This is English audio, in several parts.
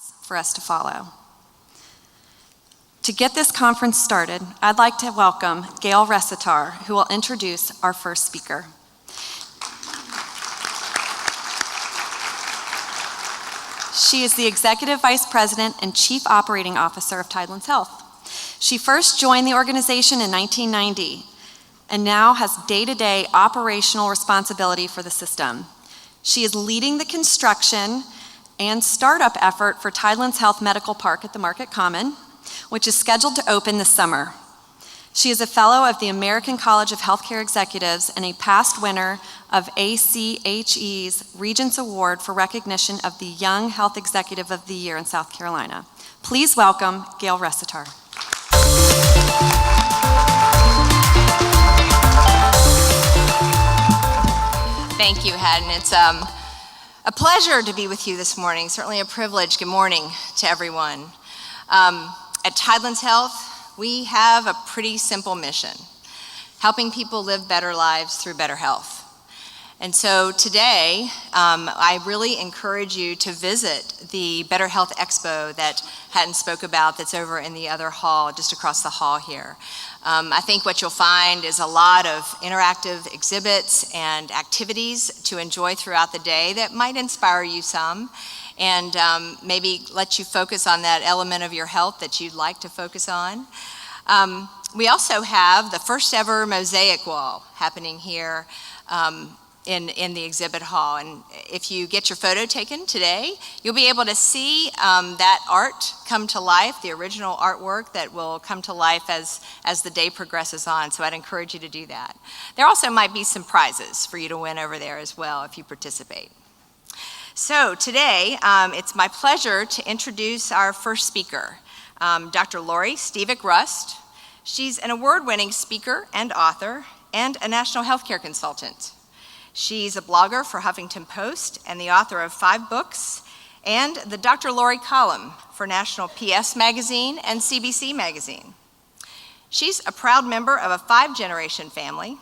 paths for us to follow. To get this conference started, I'd like to welcome Gail Resitar, who will introduce our first speaker. She is the Executive Vice President and Chief Operating Officer of Tidelands Health. She first joined the organization in 1990 and now has day-to-day operational responsibility for the system. She is leading the construction and startup effort for Tidelands Health Medical Park at the Market Common, which is scheduled to open this summer. She is a fellow of the American College of Healthcare Executives and a past winner of ACHE's Regents Award for recognition of the Young Health Executive of the Year in South Carolina. Please welcome Gail Resitar. Thank you, Haddon. It's a pleasure to be with you this morning, certainly a privilege. Good morning to everyone. At Tidelands Health, we have a pretty simple mission: helping people live better lives through better health. And so today, I really encourage you to visit the Better Health Expo that Haddon spoke about, that's over in the other hall, just across the hall here. I think what you'll find is a lot of interactive exhibits and activities to enjoy throughout the day that might inspire you some, and maybe let you focus on that element of your health that you'd like to focus on. We also have the first ever mosaic wall happening here in the exhibit hall. And if you get your photo taken today, you'll be able to see that art come to life, the original artwork that will come to life as the day progresses on. So I'd encourage you to do that. There also might be some prizes for you to win over there as well if you participate. So today, it's my pleasure to introduce our first speaker, Dr. Lori Stevic-Rust. She's an award-winning speaker and author and a national healthcare consultant. She's a blogger for Huffington Post and the author of 5 books and the Dr. Lori column for National PS Magazine and CBC Magazine. She's a proud member of a 5-generation family.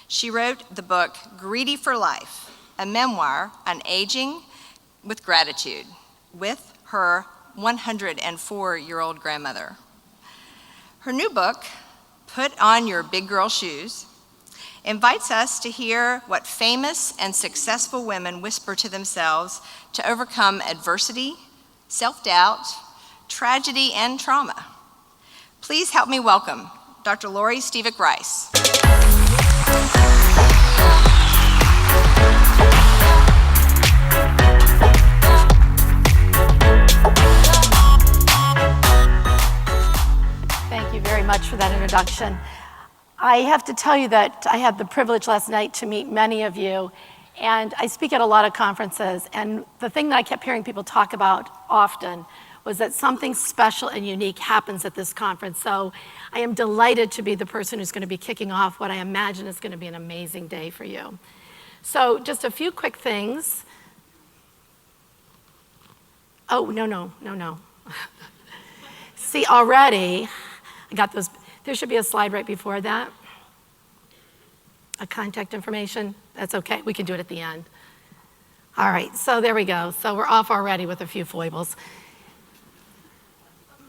She wrote the book Greedy for Life, a memoir on aging with gratitude, with her 104-year-old grandmother. Her new book, Put On Your Big Girl Shoes, invites us to hear what famous and successful women whisper to themselves to overcome adversity, self-doubt, tragedy, and trauma. Please help me welcome Dr. Lori Stevic-Rust. Thank you very much for that introduction. I have to tell you that I had the privilege last night to meet many of you, and I speak at a lot of conferences, and the thing that I kept hearing people talk about often was that something special and unique happens at this conference. So I am delighted to be the person who's going to be kicking off what I imagine is going to be an amazing day for you. So just a few quick things. Oh, no. See, already, I got those. There should be a slide right before that. A contact information. That's okay. We can do it at the end. All right. So there we go. So we're off already with a few foibles.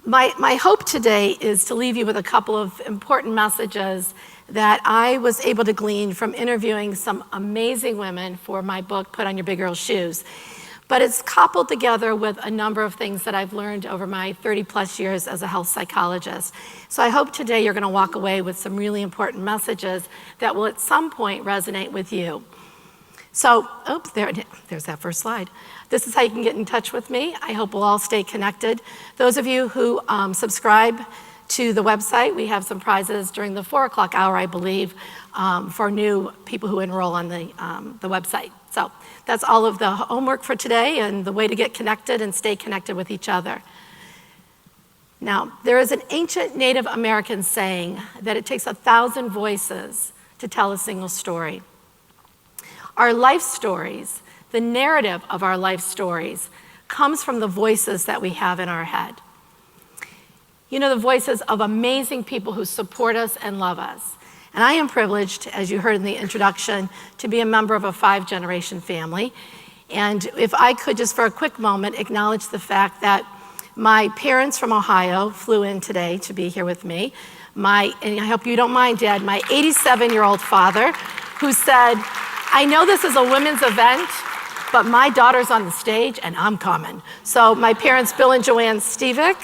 My hope today is to leave you with a couple of important messages that I was able to glean from interviewing some amazing women for my book, Put On Your Big Girl Shoes. But it's coupled together with a number of things that I've learned over my 30-plus years as a health psychologist. So I hope today you're going to walk away with some really important messages that will at some point resonate with you. So, there's that first slide. This is how you can get in touch with me. I hope we'll all stay connected. Those of you who subscribe to the website, we have some prizes during the 4 o'clock hour, I believe, for new people who enroll on the website. So that's all of the homework for today and the way to get connected and stay connected with each other. Now, there is an ancient Native American saying that it takes 1,000 voices to tell a single story. Our life stories, the narrative of our life stories, comes from the voices that we have in our head. You know, the voices of amazing people who support us and love us. And I am privileged, as you heard in the introduction, to be a member of a 5-generation family. And if I could just for a quick moment acknowledge the fact that My parents from Ohio flew in today to be here with me. And I hope you don't mind, Dad, my 87-year-old father, who said, I know this is a women's event, but my daughter's on the stage and I'm coming. So my parents, Bill and Joanne Stevic.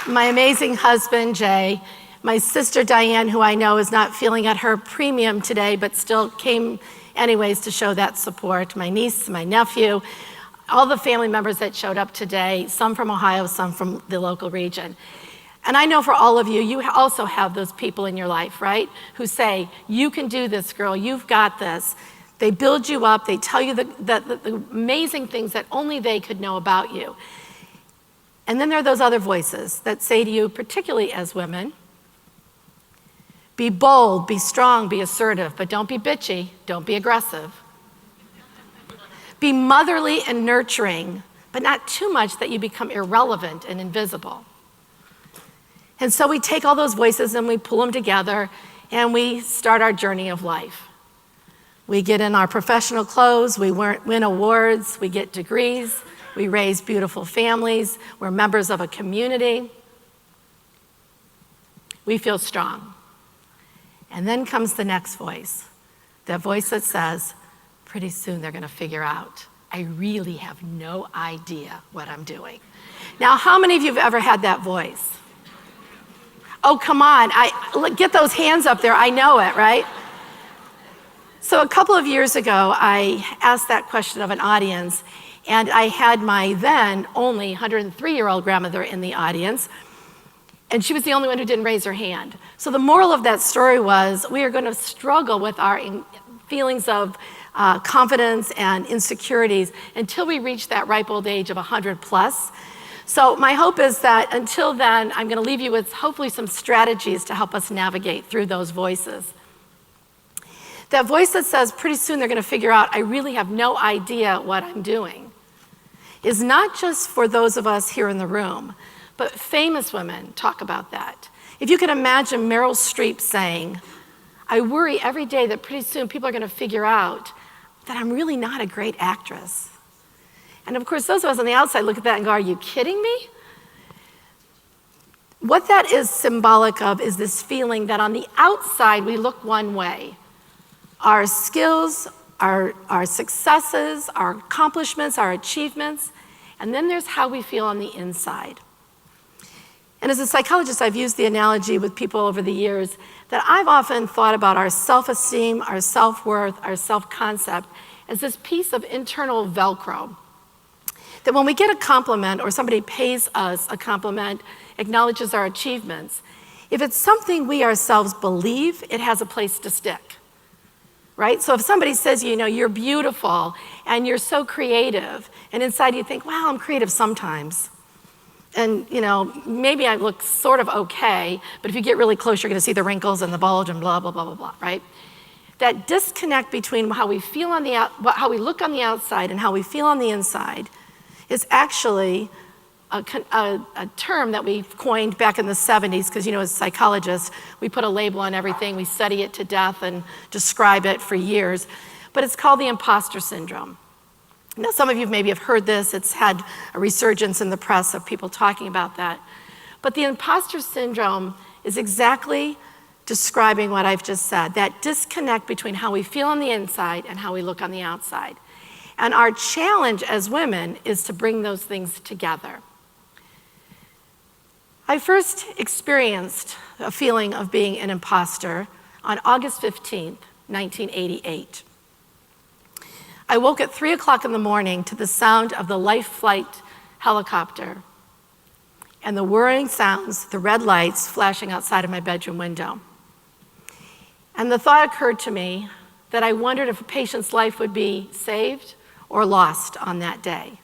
My amazing husband, Jay. My sister, Diane, who I know is not feeling at her premium today, but still came anyways to show that support. My niece, my nephew, all the family members that showed up today, some from Ohio, some from the local region. And I know for all of you, you also have those people in your life, right? Who say, you can do this, girl, you've got this. They build you up, they tell you the amazing things that only they could know about you. And then there are those other voices that say to you, particularly as women, be bold, be strong, be assertive, but don't be bitchy, don't be aggressive. Be motherly and nurturing, but not too much that you become irrelevant and invisible. And so we take all those voices and we pull them together and we start our journey of life. We get in our professional clothes, we win awards, we get degrees, we raise beautiful families, we're members of a community. We feel strong. And then comes the next voice, that voice that says, pretty soon they're gonna figure out, I really have no idea what I'm doing. Now, how many of you have ever had that voice? Oh, come on, get those hands up there, I know it, right? So a couple of years ago, I asked that question of an audience, and I had my then only 103-year-old grandmother in the audience, and she was the only one who didn't raise her hand. So the moral of that story was, we are gonna struggle with our feelings of confidence and insecurities until we reach that ripe old age of 100 plus. So my hope is that until then, I'm gonna leave you with hopefully some strategies to help us navigate through those voices. That voice that says, pretty soon they're gonna figure out, I really have no idea what I'm doing, is not just for those of us here in the room, but famous women talk about that. If you can imagine Meryl Streep saying, I worry every day that pretty soon people are gonna figure out that I'm really not a great actress. And of course, those of us on the outside look at that and go, are you kidding me? What that is symbolic of is this feeling that on the outside we look one way. Our skills, our successes, our accomplishments, our achievements, and then there's how we feel on the inside. And as a psychologist, I've used the analogy with people over the years that I've often thought about our self-esteem, our self-worth, our self-concept as this piece of internal Velcro. That when we get a compliment or somebody pays us a compliment, acknowledges our achievements, if it's something we ourselves believe, it has a place to stick, right? So if somebody says, you know, you're beautiful and you're so creative, and inside you think, wow, I'm creative sometimes. And, you know, maybe I look sort of okay, but if you get really close, you're gonna see the wrinkles and the bulge and blah, blah, blah, blah, blah, right? That disconnect between how we feel on how we look on the outside and how we feel on the inside is actually a term that we coined back in the 70s, because, you know, as psychologists, we put a label on everything, we study it to death and describe it for years, but it's called the imposter syndrome. Now, some of you maybe have heard this. It's had a resurgence in the press of people talking about that. But the imposter syndrome is exactly describing what I've just said, that disconnect between how we feel on the inside and how we look on the outside. And our challenge as women is to bring those things together. I first experienced a feeling of being an imposter on August 15th, 1988. I woke at 3 o'clock in the morning to the sound of the Life Flight helicopter and the whirring sounds, the red lights flashing outside of my bedroom window. And the thought occurred to me that I wondered if a patient's life would be saved or lost on that day.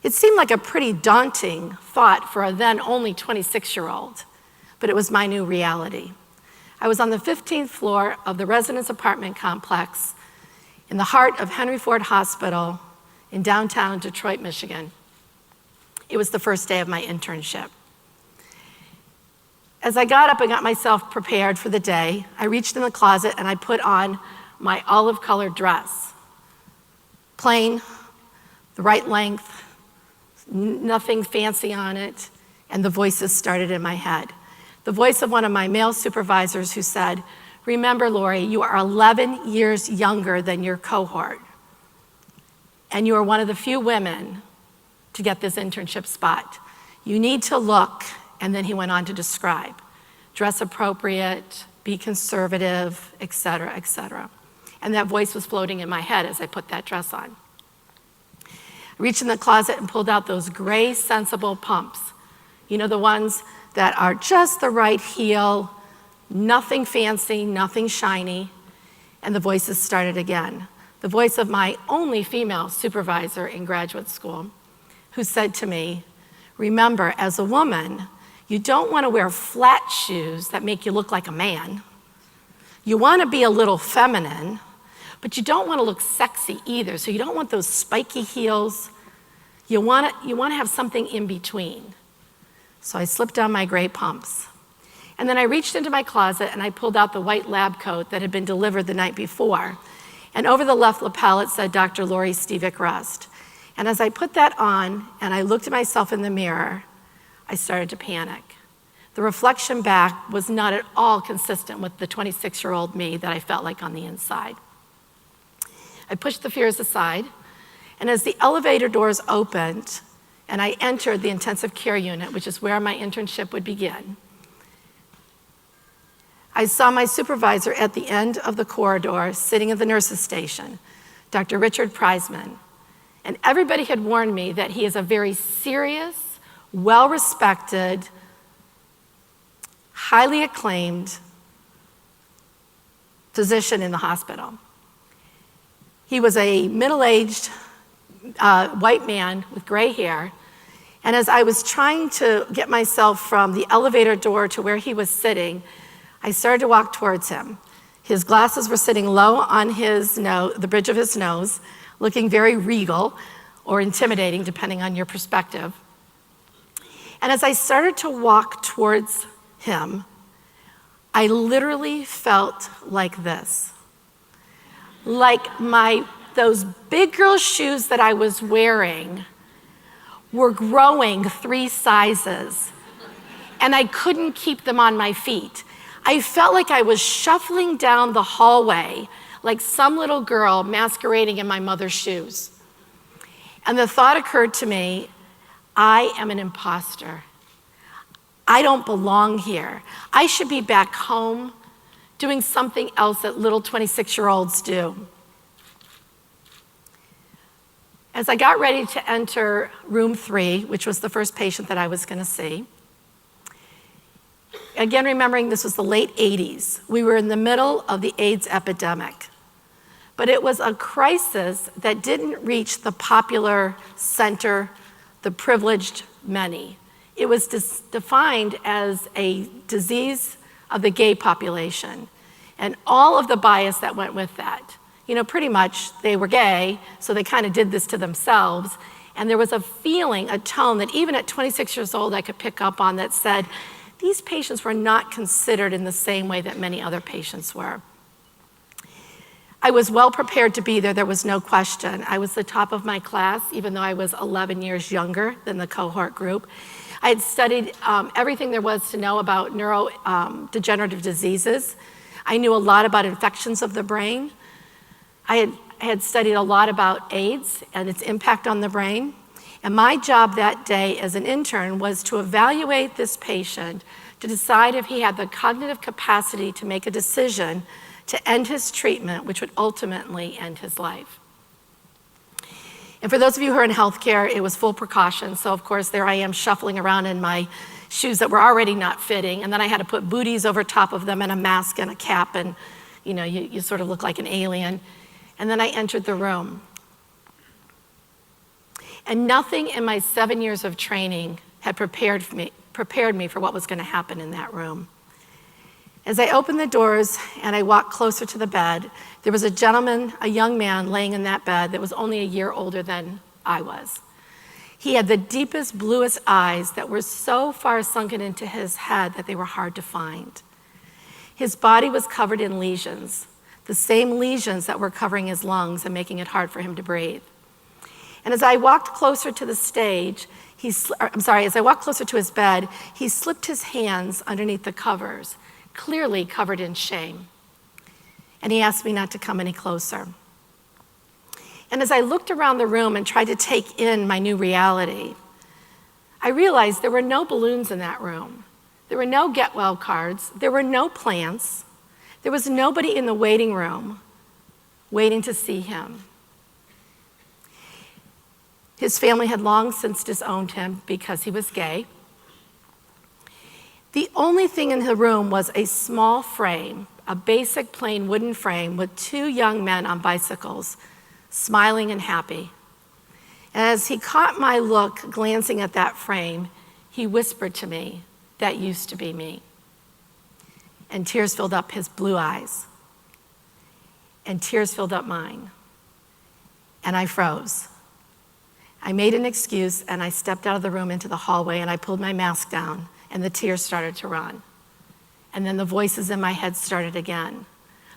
It seemed like a pretty daunting thought for a then only 26-year-old, but it was my new reality. I was on the 15th floor of the residence apartment complex in the heart of Henry Ford Hospital in downtown Detroit, Michigan. It was the first day of my internship. As I got up and got myself prepared for the day, I reached in the closet and I put on my olive-colored dress. Plain, the right length, nothing fancy on it, and the voices started in my head. The voice of one of my male supervisors who said, "Remember, Lori, you are 11 years younger than your cohort, and you are one of the few women to get this internship spot. You need to look," and then he went on to describe, dress appropriate, be conservative, et cetera, et cetera. And that voice was floating in my head as I put that dress on. I reached in the closet and pulled out those gray Sensible pumps. You know, the ones that are just the right heel, nothing fancy, nothing shiny. And the voices started again. The voice of my only female supervisor in graduate school, who said to me, "Remember, as a woman, you don't want to wear flat shoes that make you look like a man. You want to be a little feminine, but you don't want to look sexy either. So you don't want those spiky heels. You want to have something in between." So I slipped on my gray pumps. And then I reached into my closet and I pulled out the white lab coat that had been delivered the night before. And over the left lapel, it said Dr. Lori Stevic-Rust. And as I put that on and I looked at myself in the mirror, I started to panic. The reflection back was not at all consistent with the 26-year-old me that I felt like on the inside. I pushed the fears aside, and as the elevator doors opened and I entered the intensive care unit, which is where my internship would begin, I saw my supervisor at the end of the corridor sitting at the nurse's station, Dr. Richard Preisman. And everybody had warned me that he is a very serious, well-respected, highly acclaimed physician in the hospital. He was a middle-aged white man with gray hair. And as I was trying to get myself from the elevator door to where he was sitting, I started to walk towards him. His glasses were sitting low on his nose, the bridge of his nose, looking very regal or intimidating, depending on your perspective. And as I started to walk towards him, I literally felt like this. Like those big girl shoes that I was wearing were growing 3 sizes, and I couldn't keep them on my feet. I felt like I was shuffling down the hallway like some little girl masquerading in my mother's shoes. And the thought occurred to me, I am an imposter. I don't belong here. I should be back home doing something else that little 26-year-olds do. As I got ready to enter room 3, which was the first patient that I was going to see, again, remembering this was the late 80s. We were in the middle of the AIDS epidemic. But it was a crisis that didn't reach the popular center, the privileged many. It was defined as a disease of the gay population and all of the bias that went with that. You know, pretty much they were gay, so they kind of did this to themselves. And there was a feeling, a tone that even at 26 years old I could pick up on that said, these patients were not considered in the same way that many other patients were. I was well prepared to be there, there was no question. I was the top of my class, even though I was 11 years younger than the cohort group. I had studied everything there was to know about neurodegenerative diseases. I knew a lot about infections of the brain. I had studied a lot about AIDS and its impact on the brain. And my job that day as an intern was to evaluate this patient to decide if he had the cognitive capacity to make a decision to end his treatment, which would ultimately end his life. And for those of you who are in healthcare, it was full precaution. So of course, there I am shuffling around in my shoes that were already not fitting. And then I had to put booties over top of them and a mask and a cap. And you know, you sort of look like an alien. And then I entered the room. And nothing in my 7 years of training had prepared me for what was going to happen in that room. As I opened the doors and I walked closer to the bed, there was a gentleman, a young man, laying in that bed that was only a year older than I was. He had the deepest, bluest eyes that were so far sunken into his head that they were hard to find. His body was covered in lesions. the same lesions that were covering his lungs and making it hard for him to breathe. And as I walked closer to the stage, as I walked closer to his bed, he slipped his hands underneath the covers, clearly covered in shame. And he asked me not to come any closer. And as I looked around the room and tried to take in my new reality, I realized there were no balloons in that room. There were no get well cards. There were no plants. There was nobody in the waiting room waiting to see him. His family had long since disowned him because he was gay. The only thing in the room was a small frame, a basic plain wooden frame with two young men on bicycles, smiling and happy. And as he caught my look glancing at that frame, he whispered to me, "That used to be me." And tears filled up his blue eyes. And tears filled up mine. And I froze. I made an excuse and I stepped out of the room into the hallway and I pulled my mask down and the tears started to run. And then the voices in my head started again.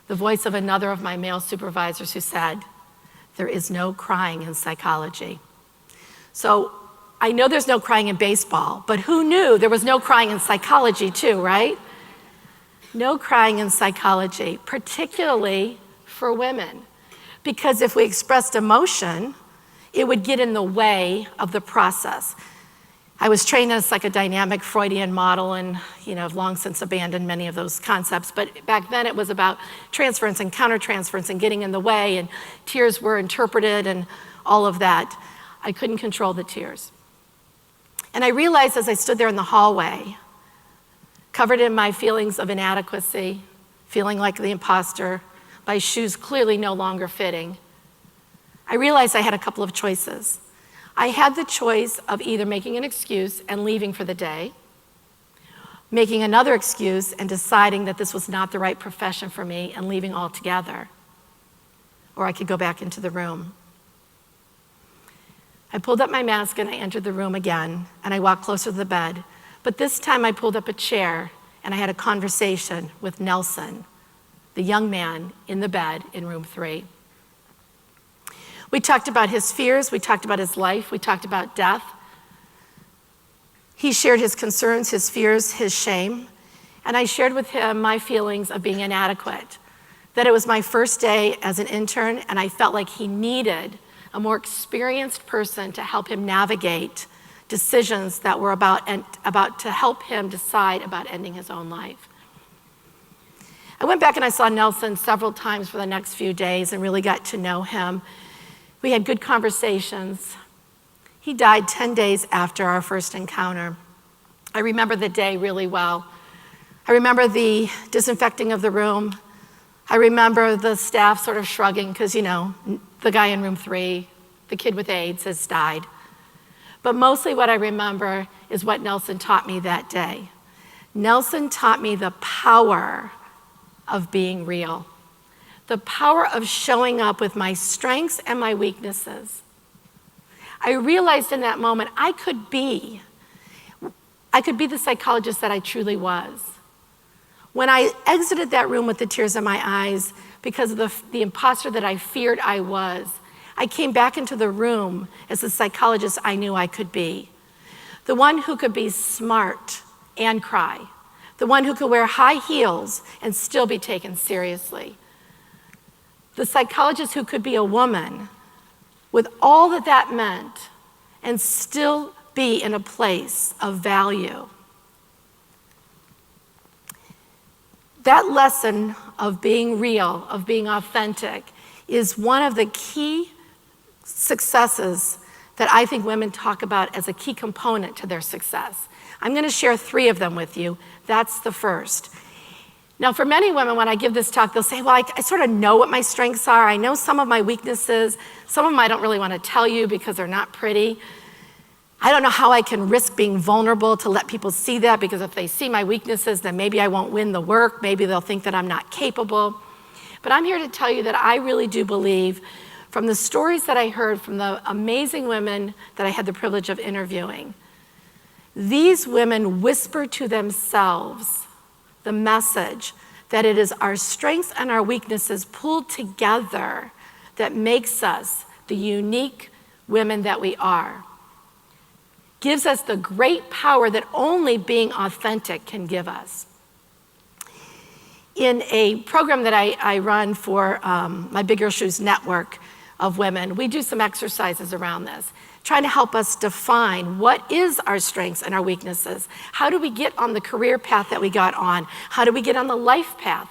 The voice of another of my male supervisors who said, "There is no crying in psychology." So I know there's no crying in baseball, but who knew there was no crying in psychology too, right? No crying in psychology, particularly for women. Because if we expressed emotion, it would get in the way of the process. I was trained as like a dynamic Freudian model and, I've long since abandoned many of those concepts, but back then it was about transference and countertransference and getting in the way, and tears were interpreted and all of that. I couldn't control the tears. And I realized as I stood there in the hallway, covered in my feelings of inadequacy, feeling like the imposter, my shoes clearly no longer fitting, I realized I had a couple of choices. I had the choice of either making an excuse and leaving for the day, making another excuse and deciding that this was not the right profession for me and leaving altogether, or I could go back into the room. I pulled up my mask and I entered the room again, and I walked closer to the bed, but this time I pulled up a chair and I had a conversation with Nelson, the young man in the bed in room 3. We talked about his fears, we talked about his life, we talked about death. He shared his concerns, his fears, his shame, and I shared with him my feelings of being inadequate, that it was my first day as an intern and I felt like he needed a more experienced person to help him navigate decisions that were about to help him decide about ending his own life. I went back and I saw Nelson several times for the next few days and really got to know him. We had good conversations. He died 10 days after our first encounter. I remember the day really well. I remember the disinfecting of the room. I remember the staff sort of shrugging because, the guy in room 3, the kid with AIDS has died. But mostly what I remember is what Nelson taught me that day. Nelson taught me the power of being real, the power of showing up with my strengths and my weaknesses. I realized in that moment I could be the psychologist that I truly was. When I exited that room with the tears in my eyes because of the imposter that I feared I was, I came back into the room as the psychologist I knew I could be. The one who could be smart and cry. The one who could wear high heels and still be taken seriously. The psychologist who could be a woman with all that that meant and still be in a place of value. That lesson of being real, of being authentic, is one of the key successes that I think women talk about as a key component to their success. I'm going to share 3 of them with you. That's the first. Now, for many women, when I give this talk, they'll say, well, I sort of know what my strengths are. I know some of my weaknesses. Some of them I don't really want to tell you because they're not pretty. I don't know how I can risk being vulnerable to let people see that, because if they see my weaknesses, then maybe I won't win the work. Maybe they'll think that I'm not capable. But I'm here to tell you that I really do believe, from the stories that I heard from the amazing women that I had the privilege of interviewing, these women whisper to themselves the message that it is our strengths and our weaknesses pulled together that makes us the unique women that we are. Gives us the great power that only being authentic can give us. In a program that I run for my Big Girl Shoes network of women, we do some exercises around this, trying to help us define what is our strengths and our weaknesses. How do we get on the career path that we got on? How do we get on the life path?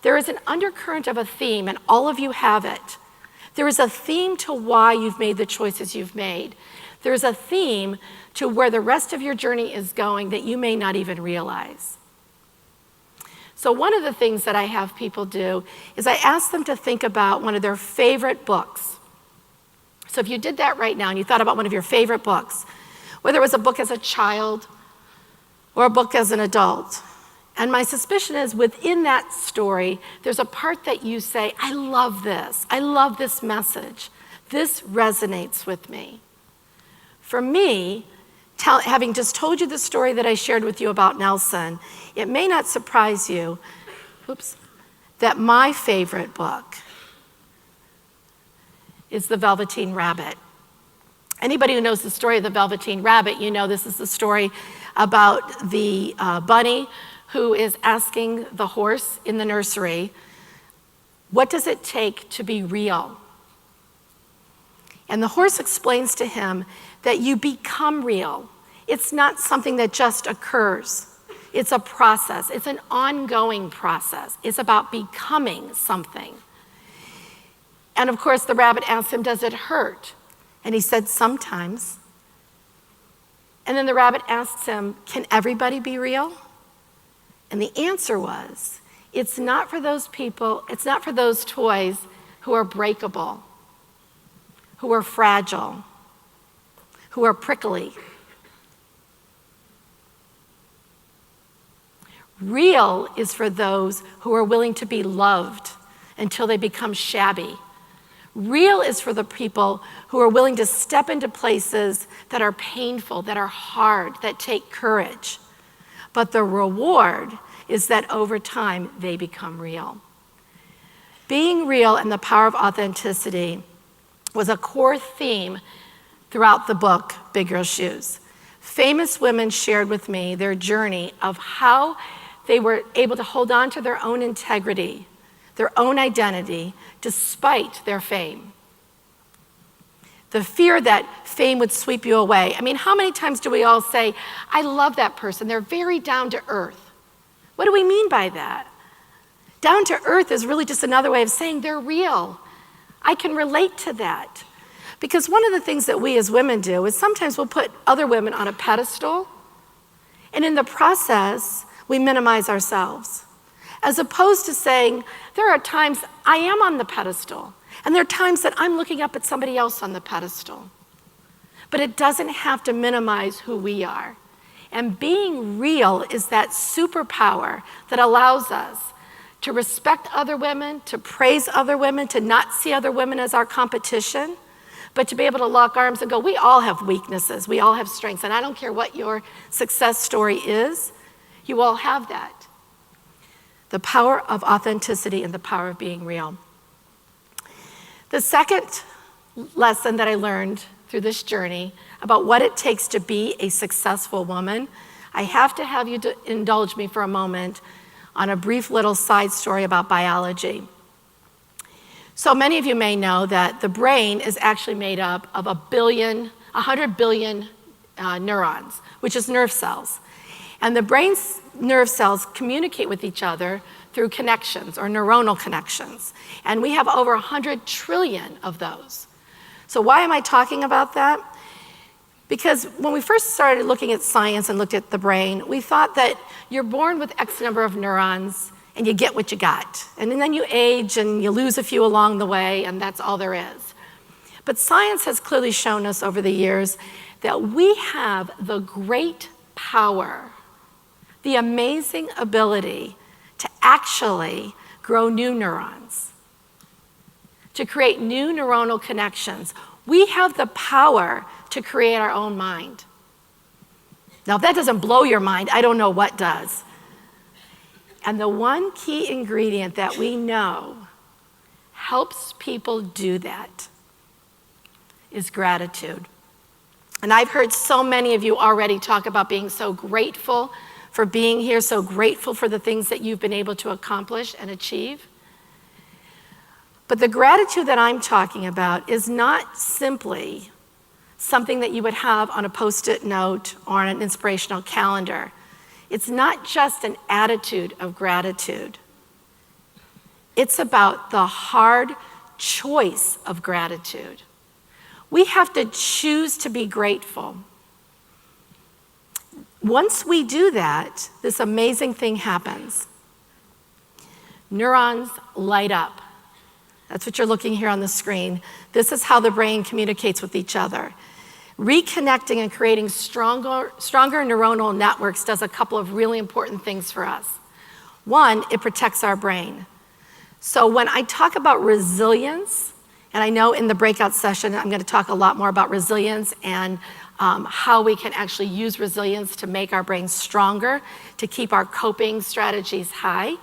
There is an undercurrent of a theme, and all of you have it. There is a theme to why you've made the choices you've made. There's a theme to where the rest of your journey is going that you may not even realize. So one of the things that I have people do is I ask them to think about one of their favorite books. So if you did that right now and you thought about one of your favorite books, whether it was a book as a child or a book as an adult, and my suspicion is within that story, there's a part that you say, I love this message. This resonates with me. For me, having just told you the story that I shared with you about Nelson, it may not surprise you, that my favorite book is The Velveteen Rabbit. Anybody who knows the story of the Velveteen Rabbit, you know this is the story about the bunny who is asking the horse in the nursery, what does it take to be real? And the horse explains to him that you become real. It's not something that just occurs. It's a process. It's an ongoing process. It's about becoming something. And of course, the rabbit asked him, does it hurt? And he said, sometimes. And then the rabbit asked him, can everybody be real? And the answer was, it's not for those people, it's not for those toys who are breakable, who are fragile, who are prickly. Real is for those who are willing to be loved until they become shabby. Real is for the people who are willing to step into places that are painful, that are hard, that take courage. But the reward is that over time they become real. Being real and the power of authenticity was a core theme throughout the book, Big Girl Shoes. Famous women shared with me their journey of how they were able to hold on to their own integrity, their own identity, despite their fame. The fear that fame would sweep you away. I mean, how many times do we all say, I love that person, they're very down to earth. What do we mean by that? Down to earth is really just another way of saying they're real. I can relate to that. Because one of the things that we as women do is sometimes we'll put other women on a pedestal, and in the process, we minimize ourselves. As opposed to saying, there are times I am on the pedestal, and there are times that I'm looking up at somebody else on the pedestal. But it doesn't have to minimize who we are. And being real is that superpower that allows us to respect other women, to praise other women, to not see other women as our competition, but to be able to lock arms and go, we all have weaknesses, we all have strengths, and I don't care what your success story is, you all have that. The power of authenticity and the power of being real. The second lesson that I learned through this journey about what it takes to be a successful woman, I have to have you to indulge me for a moment on a brief little side story about biology. So many of you may know that the brain is actually made up of 100 billion neurons, which is nerve cells. And the brain's nerve cells communicate with each other through connections or neuronal connections. And we have over 100 trillion of those. So why am I talking about that? Because when we first started looking at science and looked at the brain, we thought that you're born with X number of neurons and you get what you got. And then you age and you lose a few along the way, and that's all there is. But science has clearly shown us over the years that we have the great power, the amazing ability to actually grow new neurons, to create new neuronal connections. We have the power to create our own mind. Now, if that doesn't blow your mind, I don't know what does. And the one key ingredient that we know helps people do that is gratitude. And I've heard so many of you already talk about being so grateful for being here, so grateful for the things that you've been able to accomplish and achieve. But the gratitude that I'm talking about is not simply something that you would have on a Post-it note or on an inspirational calendar. It's not just an attitude of gratitude. It's about the hard choice of gratitude. We have to choose to be grateful. Once we do that, this amazing thing happens. Neurons light up. That's what you're looking here on the screen. This is how the brain communicates with each other. Reconnecting and creating stronger neuronal networks does a couple of really important things for us. One, it protects our brain. So when I talk about resilience, and I know in the breakout session I'm going to talk a lot more about resilience and how we can actually use resilience to make our brains stronger, to keep our coping strategies high.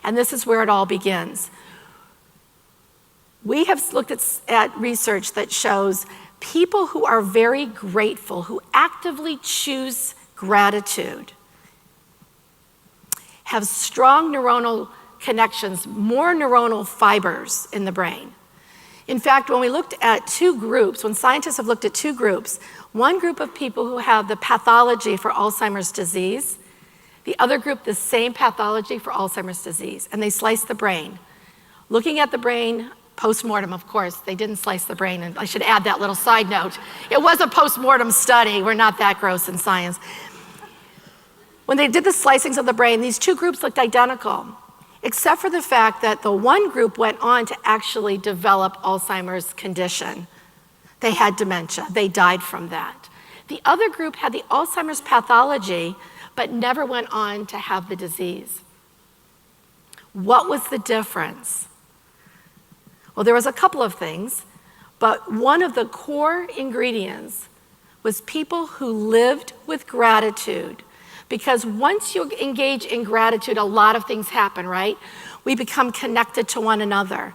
And this is where it all begins. We have looked at research that shows people who are very grateful, who actively choose gratitude, have strong neuronal connections, more neuronal fibers in the brain. In fact, when we looked at two groups, when scientists have looked at two groups, one group of people who have the pathology for Alzheimer's disease, the other group the same pathology for Alzheimer's disease, and they sliced the brain. Looking at the brain, post-mortem, of course, they didn't slice the brain, and I should add that little side note. It was a post-mortem study. We're not that gross in science. When they did the slicings of the brain, these two groups looked identical, except for the fact that the one group went on to actually develop Alzheimer's condition. They had dementia. They died from that. The other group had the Alzheimer's pathology, but never went on to have the disease. What was the difference? Well, there was a couple of things, but one of the core ingredients was people who lived with gratitude. Because once you engage in gratitude, a lot of things happen, right? We become connected to one another,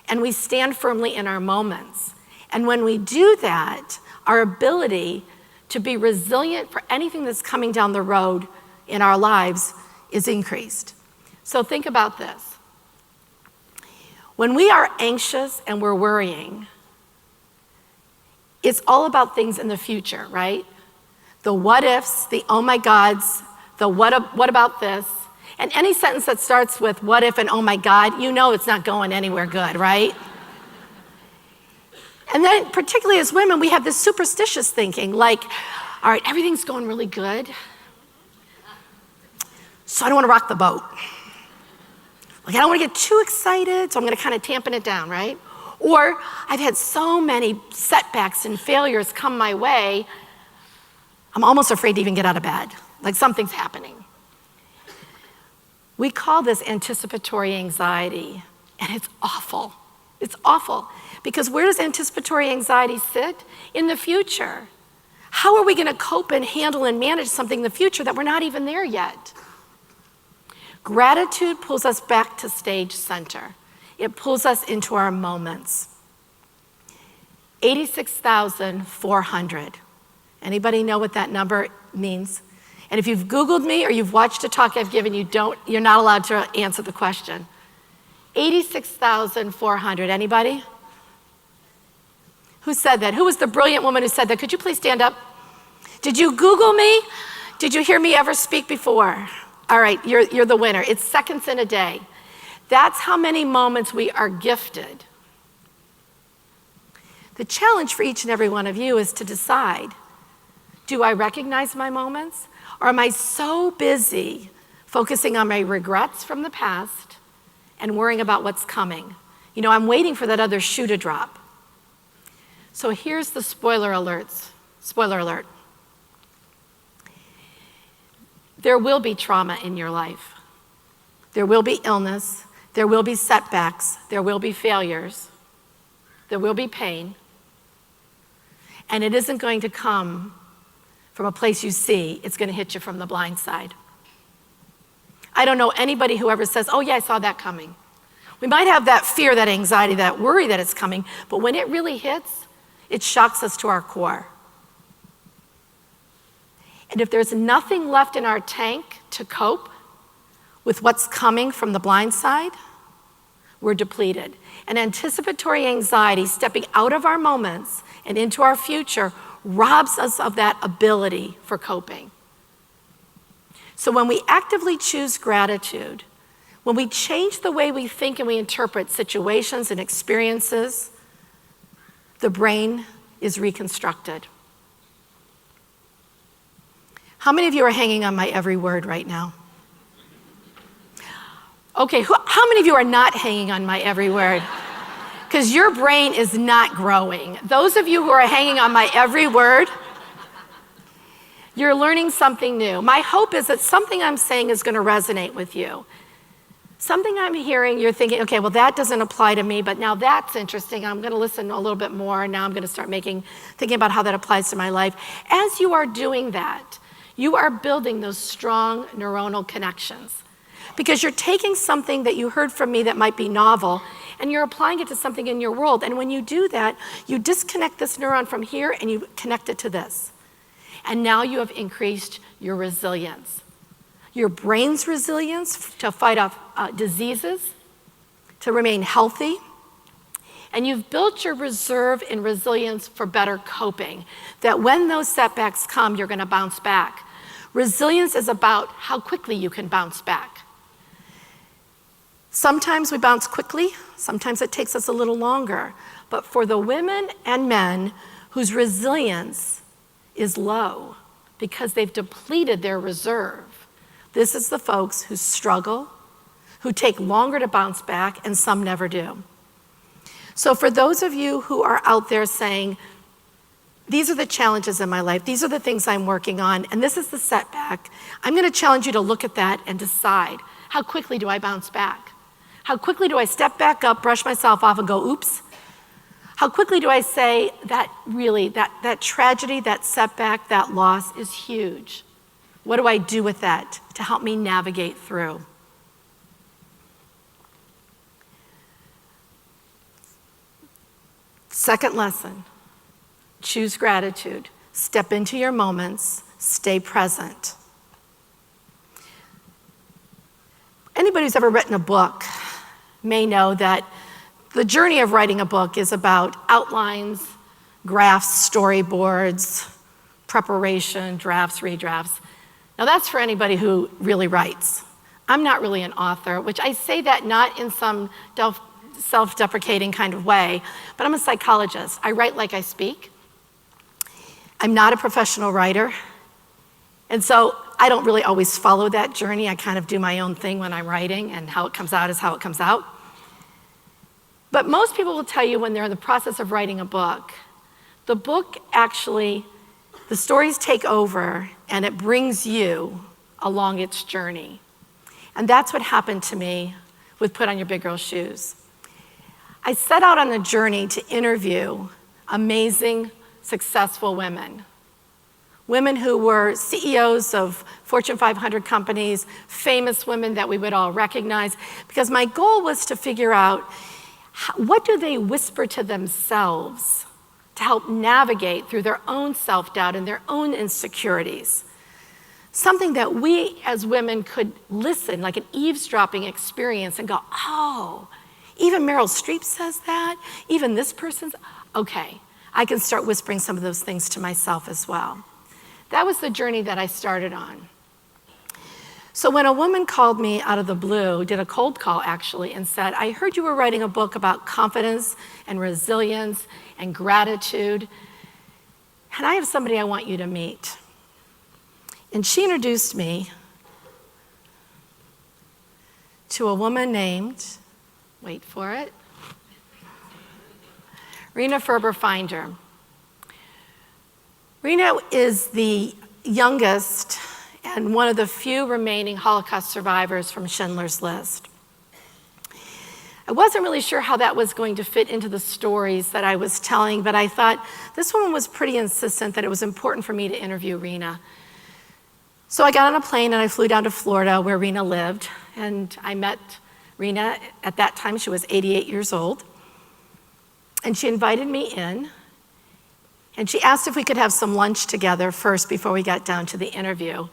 and we stand firmly in our moments. And when we do that, our ability to be resilient for anything that's coming down the road in our lives is increased. So think about this. When we are anxious and we're worrying, it's all about things in the future, right? The what ifs, the oh my gods, the what about this? And any sentence that starts with what if and oh my God, you know it's not going anywhere good, right? And then particularly as women, we have this superstitious thinking like, all right, everything's going really good, so I don't want to rock the boat. Like I don't want to get too excited, so I'm going to kind of tampen it down, right? Or I've had so many setbacks and failures come my way, I'm almost afraid to even get out of bed, like something's happening. We call this anticipatory anxiety, and it's awful. It's awful, because where does anticipatory anxiety sit? In the future. How are we going to cope and handle and manage something in the future that we're not even there yet? Gratitude pulls us back to stage center. It pulls us into our moments. 86,400. Anybody know what that number means? And if you've Googled me or you've watched a talk I've given, you're not allowed to answer the question. 86,400, anybody? Who said that? Who was the brilliant woman who said that? Could you please stand up? Did you Google me? Did you hear me ever speak before? All right, you're the winner. It's seconds in a day. That's how many moments we are gifted. The challenge for each and every one of you is to decide, do I recognize my moments? Or am I so busy focusing on my regrets from the past and worrying about what's coming? You know, I'm waiting for that other shoe to drop. So here's the spoiler alerts. Spoiler alert. There will be trauma in your life. There will be illness. There will be setbacks. There will be failures. There will be pain. And it isn't going to come from a place you see. It's going to hit you from the blind side. I don't know anybody who ever says, oh yeah, I saw that coming. We might have that fear, that anxiety, that worry that it's coming, but when it really hits, it shocks us to our core. And if there's nothing left in our tank to cope with what's coming from the blind side, we're depleted. And anticipatory anxiety, stepping out of our moments and into our future, robs us of that ability for coping. So when we actively choose gratitude, when we change the way we think and we interpret situations and experiences, the brain is reconstructed. How many of you are hanging on my every word right now? Okay, how many of you are not hanging on my every word? Because your brain is not growing. Those of you who are hanging on my every word, you're learning something new. My hope is that something I'm saying is going to resonate with you. Something I'm hearing, you're thinking, okay, well, that doesn't apply to me, but now that's interesting. I'm going to listen a little bit more, and now I'm going to start thinking about how that applies to my life. As you are doing that, you are building those strong neuronal connections because you're taking something that you heard from me that might be novel, and you're applying it to something in your world. And when you do that, you disconnect this neuron from here, and you connect it to this. And now you have increased your resilience. Your brain's resilience to fight off diseases, to remain healthy. And you've built your reserve and resilience for better coping, that when those setbacks come, you're going to bounce back. Resilience is about how quickly you can bounce back. Sometimes we bounce quickly, sometimes it takes us a little longer. But for the women and men whose resilience is low because they've depleted their reserve, this is the folks who struggle, who take longer to bounce back, and some never do. So for those of you who are out there saying, these are the challenges in my life, these are the things I'm working on, and this is the setback, I'm going to challenge you to look at that and decide, how quickly do I bounce back? How quickly do I step back up, brush myself off, and go, oops? How quickly do I say that really, that tragedy, that setback, that loss is huge? What do I do with that to help me navigate through? Second lesson, choose gratitude. Step into your moments, stay present. Anybody who's ever written a book may know that the journey of writing a book is about outlines, graphs, storyboards, preparation, drafts, redrafts. Now that's for anybody who really writes. I'm not really an author, which I say that not in some self-deprecating kind of way, but I'm a psychologist. I write like I speak. I'm not a professional writer. And so I don't really always follow that journey. I kind of do my own thing when I'm writing, and how it comes out is how it comes out. But most people will tell you when they're in the process of writing a book, the book actually, the stories take over and it brings you along its journey. And that's what happened to me with Put On Your Big Girl Shoes. I set out on a journey to interview amazing, successful women. Women who were CEOs of Fortune 500 companies, famous women that we would all recognize, because my goal was to figure out what do they whisper to themselves to help navigate through their own self-doubt and their own insecurities. Something that we as women could listen, like an eavesdropping experience, and go, oh, even Meryl Streep says that, even this person's, okay, I can start whispering some of those things to myself as well. That was the journey that I started on. So when a woman called me out of the blue, did a cold call actually, and said, I heard you were writing a book about confidence and resilience and gratitude, and I have somebody I want you to meet. And she introduced me to a woman named, wait for it, Rena Ferber-Finder. Rena is the youngest and one of the few remaining Holocaust survivors from Schindler's List. I wasn't really sure how that was going to fit into the stories that I was telling, but I thought this woman was pretty insistent that it was important for me to interview Rena. So I got on a plane and I flew down to Florida where Rena lived, and I met Rena. At that time, she was 88 years old, and she invited me in, and she asked if we could have some lunch together first before we got down to the interview.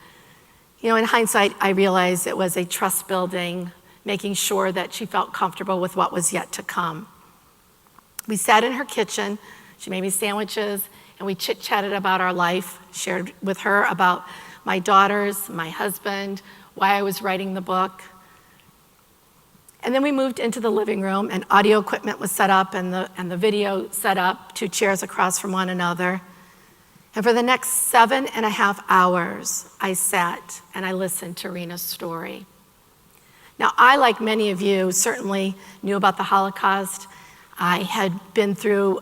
You know, in hindsight, I realized it was a trust building, making sure that she felt comfortable with what was yet to come. We sat in her kitchen, she made me sandwiches, and we chit-chatted about our life, shared with her about my daughters, my husband, why I was writing the book. And then we moved into the living room, and audio equipment was set up and the video set up, 2 chairs across from one another. And for the next 7.5 hours, I sat and I listened to Rena's story. Now, I, like many of you, certainly knew about the Holocaust. I had been through,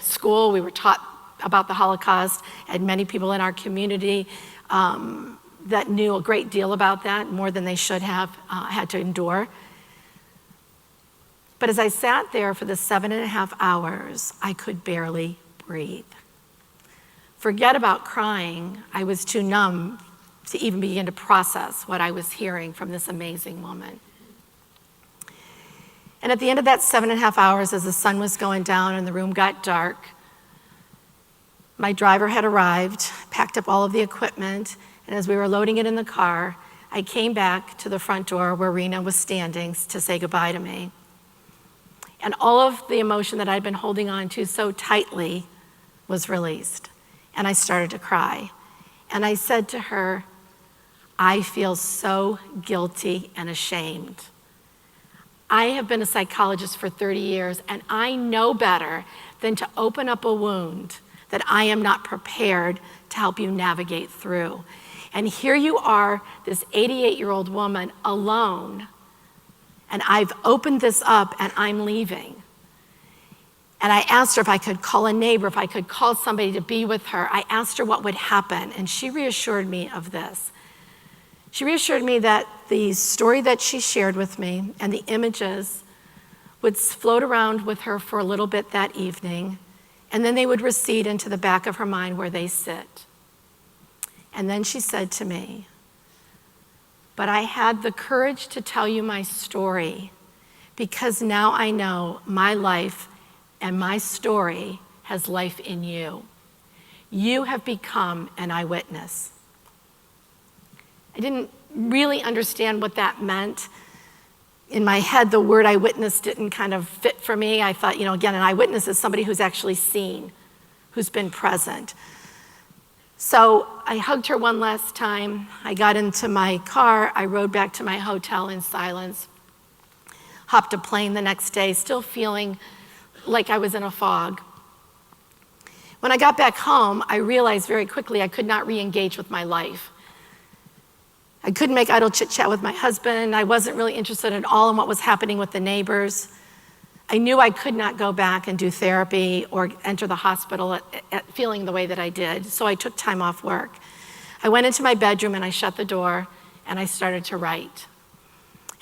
school. We were taught about the Holocaust, and many people in our community that knew a great deal about that, more than they should have had to endure. But as I sat there for the 7.5 hours, I could barely breathe. Forget about crying. I was too numb to even begin to process what I was hearing from this amazing woman. And at the end of that 7.5 hours, as the sun was going down and the room got dark, my driver had arrived, packed up all of the equipment, and as we were loading it in the car, I came back to the front door where Rena was standing to say goodbye to me. And all of the emotion that I'd been holding on to so tightly was released. And I started to cry. And I said to her, I feel so guilty and ashamed. I have been a psychologist for 30 years, and I know better than to open up a wound that I am not prepared to help you navigate through. And here you are, this 88-year-old woman alone, and I've opened this up and I'm leaving. And I asked her if I could call a neighbor, if I could call somebody to be with her. I asked her what would happen, and she reassured me of this. She reassured me that the story that she shared with me and the images would float around with her for a little bit that evening, and then they would recede into the back of her mind where they sit. And then she said to me, but I had the courage to tell you my story because now I know my life and my story has life in you. You have become an eyewitness. I didn't really understand what that meant. In my head, the word eyewitness didn't kind of fit for me. I thought, again, an eyewitness is somebody who's actually seen, who's been present. So I hugged her one last time. I got into my car. I rode back to my hotel in silence, hopped a plane the next day, still feeling like I was in a fog. When I got back home, I realized very quickly I could not re-engage with my life. I couldn't make idle chit-chat with my husband. I wasn't really interested at all in what was happening with the neighbors. I knew I could not go back and do therapy or enter the hospital at feeling the way that I did, so I took time off work. I went into my bedroom and I shut the door and I started to write.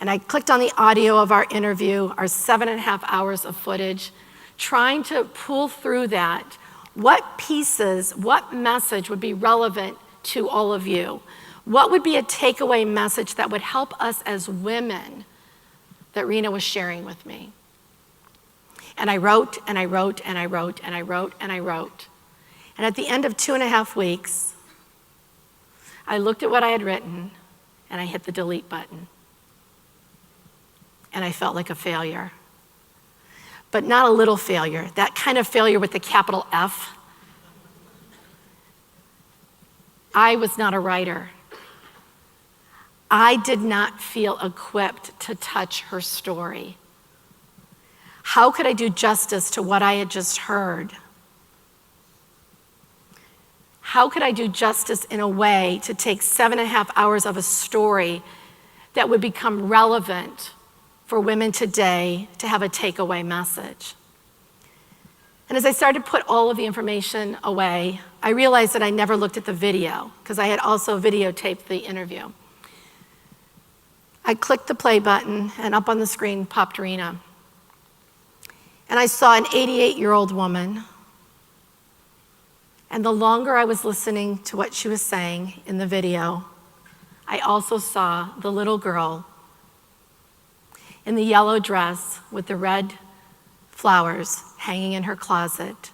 And I clicked on the audio of our interview, our 7.5 hours of footage, trying to pull through that. What pieces, what message would be relevant to all of you? What would be a takeaway message that would help us as women that Rena was sharing with me? And I wrote, and I wrote, and I wrote, and I wrote, and I wrote. And at the end of 2.5 weeks, I looked at what I had written, and I hit the delete button. And I felt like a failure. But not a little failure, that kind of failure with the capital F. I was not a writer. I did not feel equipped to touch her story. How could I do justice to what I had just heard? How could I do justice in a way to take 7.5 hours of a story that would become relevant for women today to have a takeaway message? And as I started to put all of the information away, I realized that I never looked at the video because I had also videotaped the interview. I clicked the play button and up on the screen popped Rena. And I saw an 88-year-old woman And the longer I was listening to what she was saying in the video, I also saw the little girl in the yellow dress with the red flowers hanging in her closet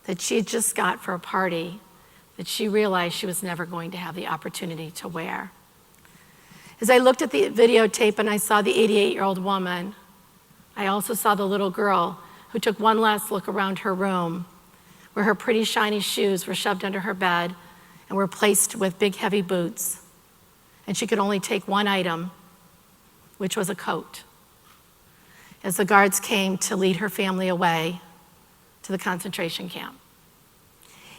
that she had just got for a party that she realized she was never going to have the opportunity to wear. As I looked at the videotape and I saw the 88-year-old woman, I also saw the little girl who took one last look around her room where her pretty shiny shoes were shoved under her bed and were placed with big heavy boots. And she could only take one item, which was a coat, as the guards came to lead her family away to the concentration camp.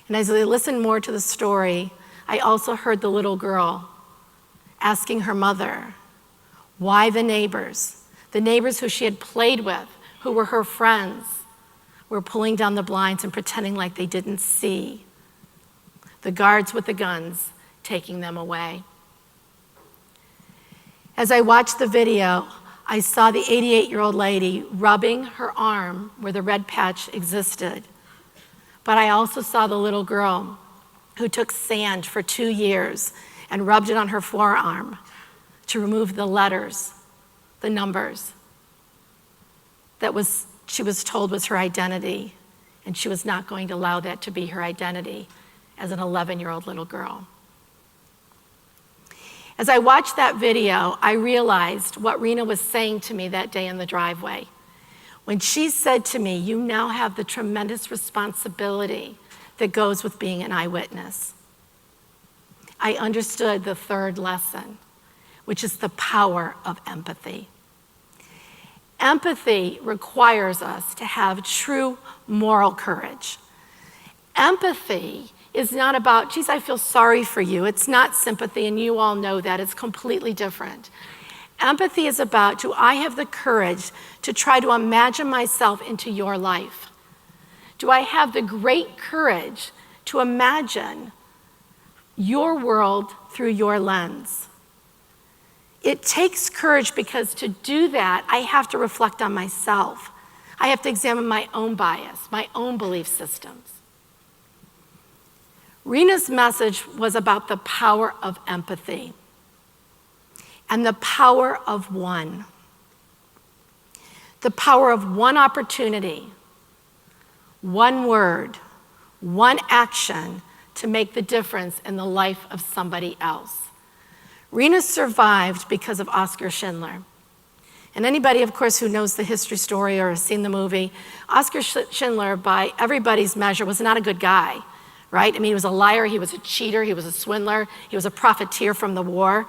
And as I listened more to the story, I also heard the little girl asking her mother why the neighbors who she had played with, who were her friends, were pulling down the blinds and pretending like they didn't see the guards with the guns taking them away. As I watched the video, I saw the 88-year-old lady rubbing her arm where the red patch existed. But I also saw the little girl who took sand for 2 years and rubbed it on her forearm to remove the letters, the numbers that she was told was her identity, and she was not going to allow that to be her identity as an 11-year-old little girl. As I watched that video, I realized what Rena was saying to me that day in the driveway. When she said to me, "You now have the tremendous responsibility that goes with being an eyewitness," I understood the third lesson, which is the power of empathy. Empathy requires us to have true moral courage. Empathy is not about, geez, I feel sorry for you. It's not sympathy, and you all know that. It's completely different. Empathy is about, do I have the courage to try to imagine myself into your life? Do I have the great courage to imagine your world through your lens? It takes courage because to do that, I have to reflect on myself. I have to examine my own bias, my own belief systems. Rena's message was about the power of empathy and the power of one. The power of one opportunity, one word, one action to make the difference in the life of somebody else. Rena survived because of Oskar Schindler. And anybody, of course, who knows the history story or has seen the movie, Oskar Schindler, by everybody's measure, was not a good guy, right? I mean, he was a liar, he was a cheater, he was a swindler, he was a profiteer from the war.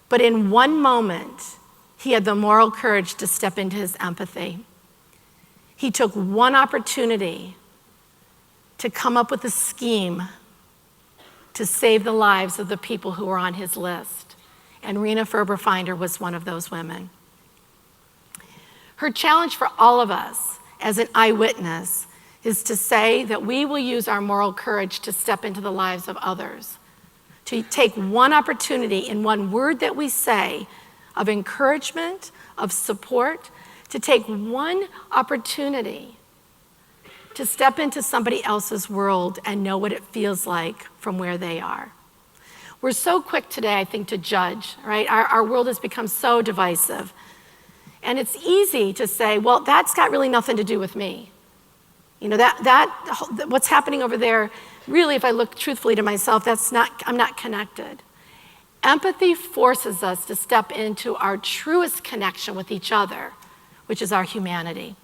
But in one moment, he had the moral courage to step into his empathy. He took one opportunity to come up with a scheme to save the lives of the people who were on his list. And Rena Ferber-Finder was one of those women. Her challenge for all of us as an eyewitness is to say that we will use our moral courage to step into the lives of others, to take one opportunity in one word that we say of encouragement, of support, to take one opportunity to step into somebody else's world and know what it feels like from where they are. We're so quick today, I think, to judge, right? Our world has become so divisive. And it's easy to say, well, that's got really nothing to do with me. You know, what's happening over there, really, if I look truthfully to myself, I'm not connected. Empathy forces us to step into our truest connection with each other, which is our humanity.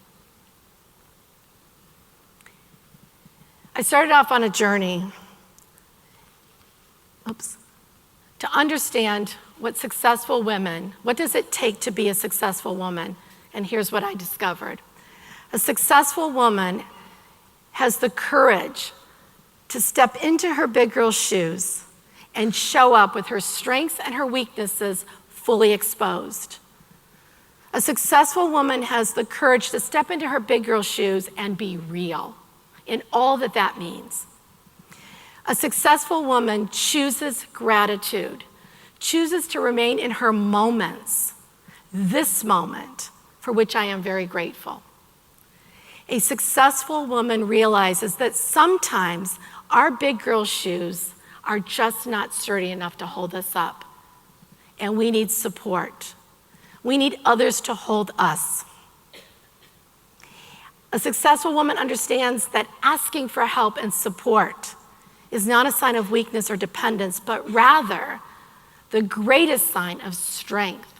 I started off on a journey, to understand what successful women, what does it take to be a successful woman? And here's what I discovered. A successful woman has the courage to step into her big girl shoes and show up with her strengths and her weaknesses fully exposed. A successful woman has the courage to step into her big girl shoes and be real in all that that means. A successful woman chooses gratitude, chooses to remain in her moments, this moment, for which I am very grateful. A successful woman realizes that sometimes our big girl shoes are just not sturdy enough to hold us up, and we need support. We need others to hold us. A successful woman understands that asking for help and support is not a sign of weakness or dependence, but rather the greatest sign of strength.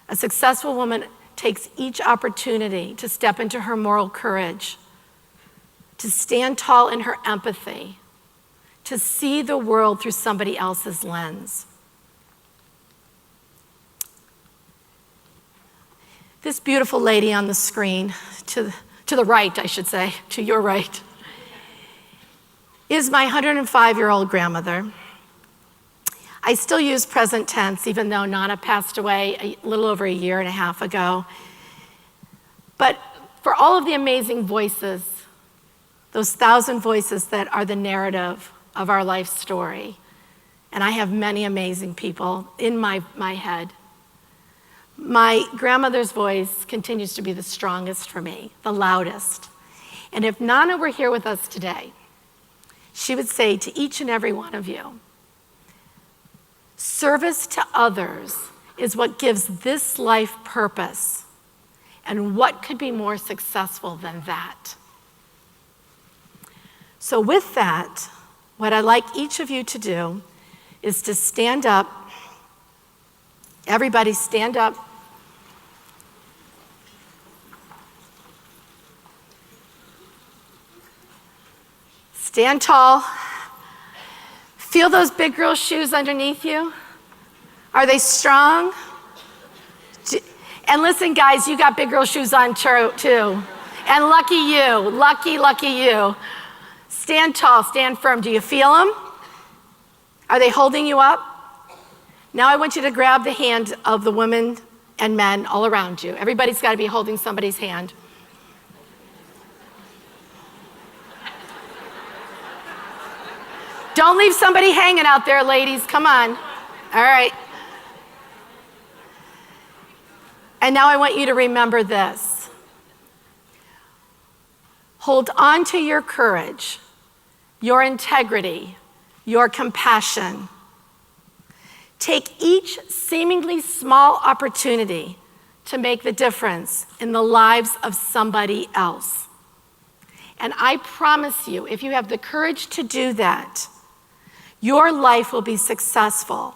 A successful woman takes each opportunity to step into her moral courage, to stand tall in her empathy, to see the world through somebody else's lens. This beautiful lady on the screen, to the right, I should say, to your right, is my 105-year-old grandmother. I still use present tense, even though Nana passed away a little over a year and a half ago. But for all of the amazing voices, those 1,000 voices that are the narrative of our life story, and I have many amazing people in my head, my grandmother's voice continues to be the strongest for me, the loudest. And if Nana were here with us today, she would say to each and every one of you, service to others is what gives this life purpose. And what could be more successful than that? So with that, what I'd like each of you to do is to stand up. Everybody stand up. Stand tall. Feel those big girl shoes underneath you. Are they strong? And listen, guys, you got big girl shoes on too. And lucky you, lucky you. Stand tall, stand firm. Do you feel them? Are they holding you up? Now I want you to grab the hand of the women and men all around you. Everybody's got to be holding somebody's hand. Don't leave somebody hanging out there, ladies. Come on. All right. And now I want you to remember this. Hold on to your courage, your integrity, your compassion. Take each seemingly small opportunity to make the difference in the lives of somebody else. And I promise you, if you have the courage to do that, your life will be successful,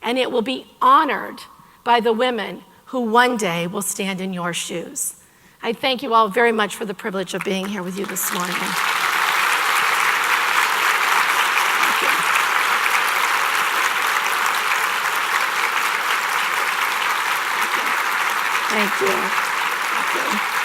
and it will be honored by the women who one day will stand in your shoes. I thank you all very much for the privilege of being here with you this morning. Thank you. Thank you.